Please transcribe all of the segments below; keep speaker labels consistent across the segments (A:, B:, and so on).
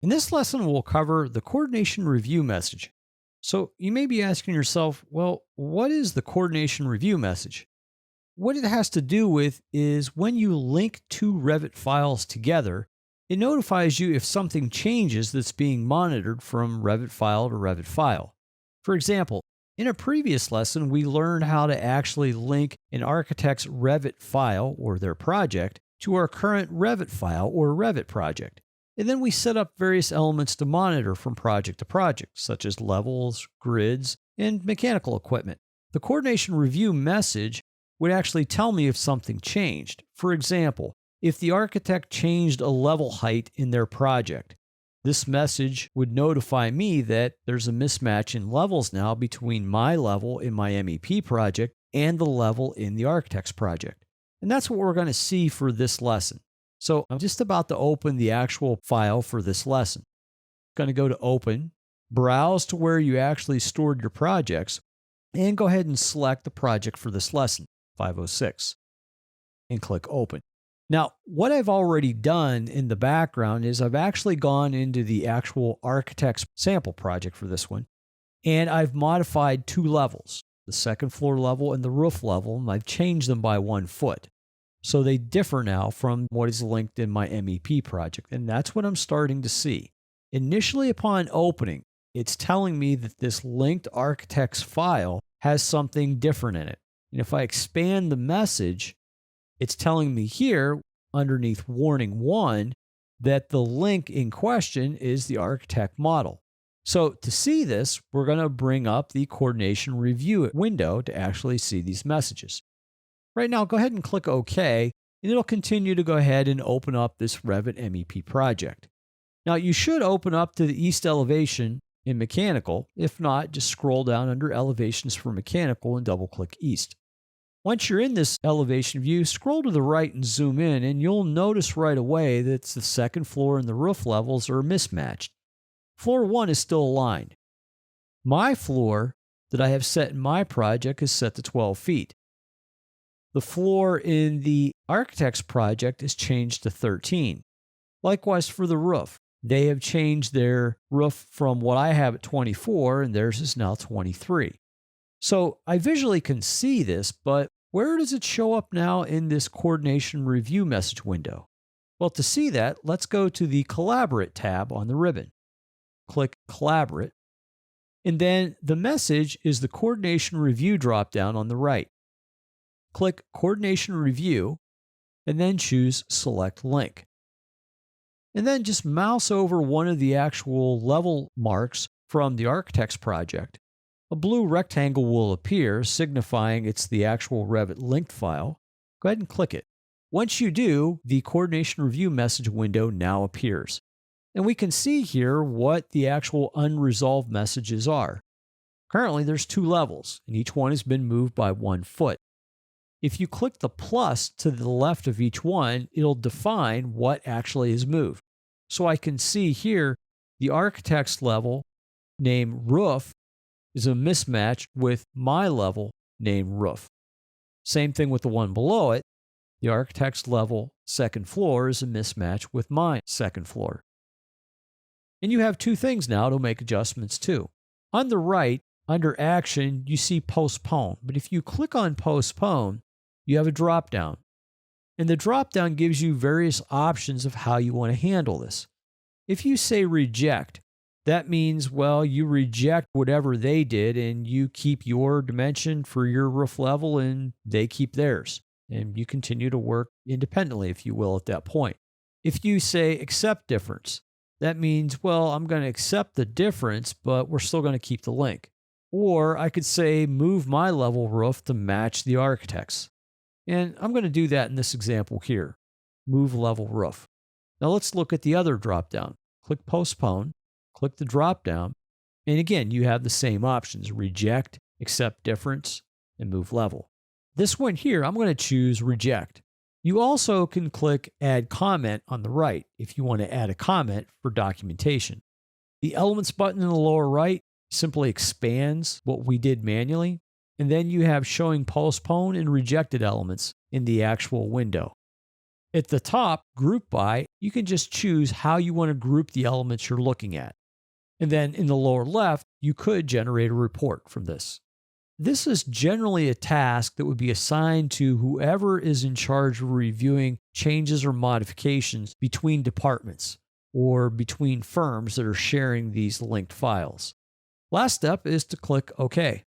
A: In this lesson, we'll cover the coordination review message. So you may be asking yourself, well, what is the coordination review message? What it has to do with is when you link two Revit files together, it notifies you if something changes that's being monitored from Revit file to Revit file. For example, in a previous lesson, we learned how to actually link an architect's Revit file or their project to our current Revit file or Revit project. And then we set up various elements to monitor from project to project, such as levels, grids, and mechanical equipment. The coordination review message would actually tell me if something changed. For example, if the architect changed a level height in their project, this message would notify me that there's a mismatch in levels now between my level in my MEP project and the level in the architect's project. And that's what we're going to see for this lesson. So I'm just about to open the actual file for this lesson. I'm going to go to Open, browse to where you actually stored your projects, and go ahead and select the project for this lesson, 506, and click Open. Now, what I've already done in the background is I've actually gone into the actual architect's sample project for this one, and I've modified two levels, the second floor level and the roof level, and I've changed them by 1 foot. So they differ now from what is linked in my MEP project, and that's what I'm starting to see. Initially upon opening, it's telling me that this linked architect's file has something different in it. And if I expand the message, it's telling me here, underneath Warning 1, that the link in question is the architect model. So to see this, we're going to bring up the coordination review window to actually see these messages. Right now, go ahead and click OK, and it'll continue to go ahead and open up this Revit MEP project. Now, you should open up to the east elevation in mechanical. If not, just scroll down under elevations for mechanical and double-click east. Once you're in this elevation view, scroll to the right and zoom in, and you'll notice right away that the second floor and the roof levels are mismatched. Floor 1 is still aligned. My floor that I have set in my project is set to 12 feet. The floor in the architect's project is changed to 13. Likewise for the roof. They have changed their roof from what I have at 24, and theirs is now 23. So I visually can see this, but where does it show up now in this coordination review message window? Well, to see that, let's go to the Collaborate tab on the ribbon. Click Collaborate, and then the message is the coordination review dropdown on the right. Click Coordination Review, and then choose Select Link. And then just mouse over one of the actual level marks from the architect's project. A blue rectangle will appear, signifying it's the actual Revit linked file. Go ahead and click it. Once you do, the Coordination Review message window now appears. And we can see here what the actual unresolved messages are. Currently, there's 2 levels, and each one has been moved by 1 foot. If you click the plus to the left of each one, it'll define what actually is moved. So I can see here the architect's level named roof is a mismatch with my level named roof. Same thing with the one below it. The architect's level second floor is a mismatch with my second floor. And you have 2 things now to make adjustments to. On the right, under Action, you see Postpone. But if you click on Postpone, you have a drop-down. And the drop-down gives you various options of how you want to handle this. If you say Reject, that means, well, you reject whatever they did and you keep your dimension for your roof level and they keep theirs. And you continue to work independently, if you will, at that point. If you say Accept Difference, that means, well, I'm going to accept the difference, but we're still going to keep the link. Or I could say Move my level roof to match the architect's. And I'm going to do that in this example here. Move level roof. Now let's look at the other drop-down. Click Postpone, click the drop-down, and again, you have the same options: Reject, Accept Difference, and Move Level. This one here, I'm going to choose Reject. You also can click Add Comment on the right if you want to add a comment for documentation. The Elements button in the lower right simply expands what we did manually. And then you have showing postponed and rejected elements in the actual window. At the top, Group By, you can just choose how you want to group the elements you're looking at. And then in the lower left, you could generate a report from this. This is generally a task that would be assigned to whoever is in charge of reviewing changes or modifications between departments or between firms that are sharing these linked files. Last step is to click OK.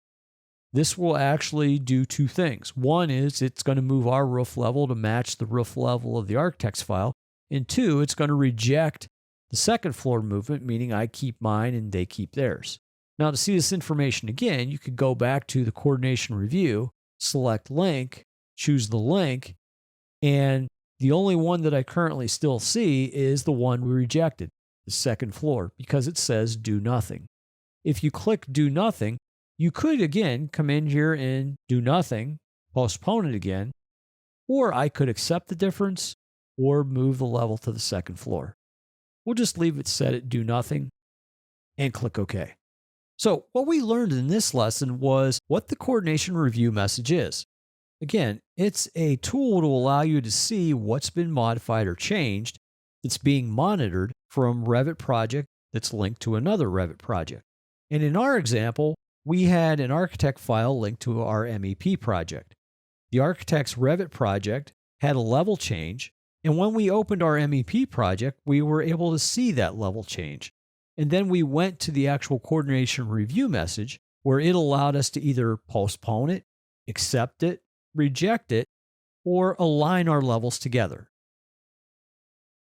A: This will actually do two things. One is it's going to move our roof level to match the roof level of the architect's file. And two, it's going to reject the second floor movement, meaning I keep mine and they keep theirs. Now, to see this information again, you could go back to the coordination review, select link, choose the link, and the only one that I currently still see is the one we rejected, the second floor, because it says do nothing. If you click do nothing, you could again come in here and do nothing, postpone it again, or I could accept the difference or move the level to the second floor. We'll just leave it set at do nothing and click OK. So what we learned in this lesson was what the coordination review message is. Again, it's a tool to allow you to see what's been modified or changed that's being monitored from Revit project that's linked to another Revit project. And in our example, we had an architect file linked to our MEP project. The architect's Revit project had a level change, and when we opened our MEP project, we were able to see that level change. And then we went to the actual coordination review message where it allowed us to either postpone it, accept it, reject it, or align our levels together.